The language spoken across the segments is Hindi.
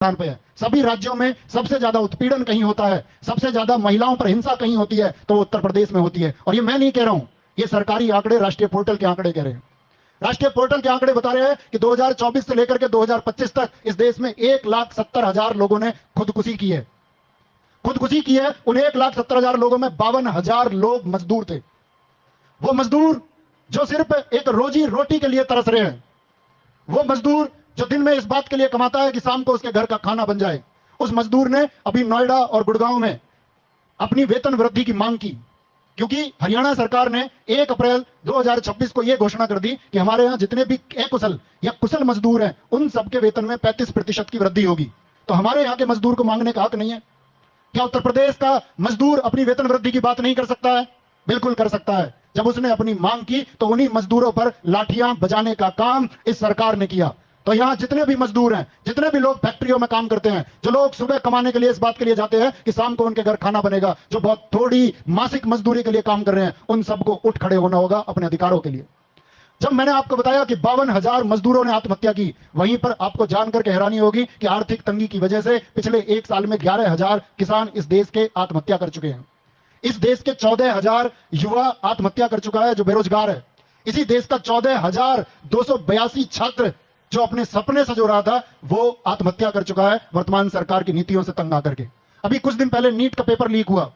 स्थान पे है। सभी राज्यों में सबसे ज्यादा उत्पीड़न कहीं होता है, सबसे ज्यादा महिलाओं पर हिंसा कहीं होती है तो उत्तर प्रदेश में होती है। और ये मैं नहीं कह रहा हूं, ये सरकारी आंकड़े, राष्ट्रीय पोर्टल के आंकड़े कह रहे हैं। राष्ट्रीय पोर्टल के आंकड़े बता रहे हैं कि 2024 से लेकर के 2025 तक इस देश में 1,70,000 लोगों ने खुदकुशी की है। खुदकुशी की है। उन 1,70,000 लोगों में 52,000 लोग मजदूर थे। वो मजदूर जो सिर्फ एक रोजी रोटी के लिए तरस रहे हैं, वो मजदूर जो दिन में इस बात के लिए कमाता है कि शाम को उसके घर का खाना बन जाए, उस मजदूर ने अभी नोएडा और गुड़गांव में अपनी वेतन वृद्धि की मांग की, क्योंकि हरियाणा सरकार ने 1 अप्रैल 2026 को यह घोषणा कर दी कि हमारे यहां जितने भी अकुशल या कुशल मजदूर हैं उन सबके वेतन में 35% की वृद्धि होगी। तो हमारे यहां के मजदूर को मांगने का हक नहीं है? क्या उत्तर प्रदेश का मजदूर अपनी वेतन वृद्धि की बात नहीं कर सकता है? बिल्कुल कर सकता है। जब उसने अपनी मांग की तो उन्हीं मजदूरों पर लाठियां बजाने का काम इस सरकार ने किया। तो यहां जितने भी मजदूर हैं, जितने भी लोग फैक्ट्रियों में काम करते हैं, जो लोग सुबह कमाने के लिए इस बात के लिए जाते हैं कि शाम को उनके घर खाना बनेगा, जो बहुत थोड़ी मासिक मजदूरी के लिए काम कर रहे हैं, उन सबको उठ खड़े होना होगा अपने अधिकारों के लिए। जब मैंने आपको बताया कि 52,000 मजदूरों ने आत्महत्या की, वहीं पर आपको जानकर हैरानी होगी कि आर्थिक तंगी की वजह से पिछले 1 साल में 11,000 किसान इस देश के आत्महत्या कर चुके हैं। इस देश के 14,000 युवा आत्महत्या कर चुका है जो बेरोजगार है। इसी देश का 14,282 छात्र जो अपने सपने सजो रहा था, वो आत्महत्या कर चुका है वर्तमान सरकार की नीतियों से तंग आकर के। अभी कुछ दिन पहले नीट का पेपर लीक हुआ।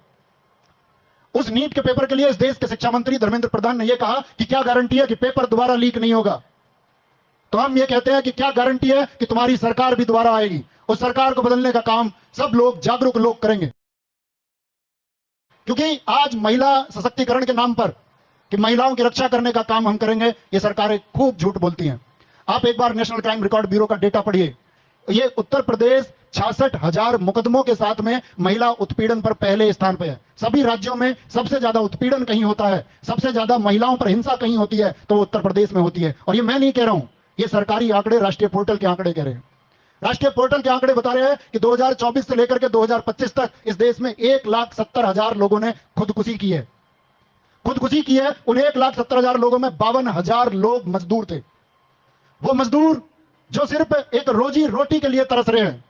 उस नीट के पेपर के लिए इस देश के शिक्षा मंत्री धर्मेंद्र प्रधान ने यह कहा कि क्या गारंटी है कि पेपर दोबारा लीक नहीं होगा? तो हम ये कहते हैं कि क्या गारंटी है कि तुम्हारी सरकार भी दोबारा आएगी? उस सरकार को बदलने का काम सब लोग, जागरूक लोग करेंगे। क्योंकि आज महिला सशक्तिकरण के नाम पर कि महिलाओं की रक्षा करने का काम हम करेंगे, ये सरकारें खूब झूठ बोलती हैं। आप एक बार नेशनल क्राइम रिकॉर्ड ब्यूरो का डेटा पढ़िए। ये उत्तर प्रदेश 66,000 मुकदमों के साथ में महिला उत्पीड़न पर पहले स्थान पर है। सभी राज्यों में सबसे ज्यादा उत्पीड़न कहीं होता है, सबसे ज्यादा महिलाओं पर हिंसा कहीं होती है तो उत्तर प्रदेश में होती है। और ये मैं नहीं कह रहा हूं, ये सरकारी आंकड़े, राष्ट्रीय पोर्टल के आंकड़े कह रहे हैं। राष्ट्रीय पोर्टल के आंकड़े बता रहे हैं कि 2024 से लेकर के 2025 तक इस देश में 1,70,000 लोगों ने खुदकुशी की है। खुदकुशी की है। उन 1,70,000 लोगों में 52,000 लोग मजदूर थे। वो मजदूर जो सिर्फ एक रोजी रोटी के लिए तरस रहे हैं,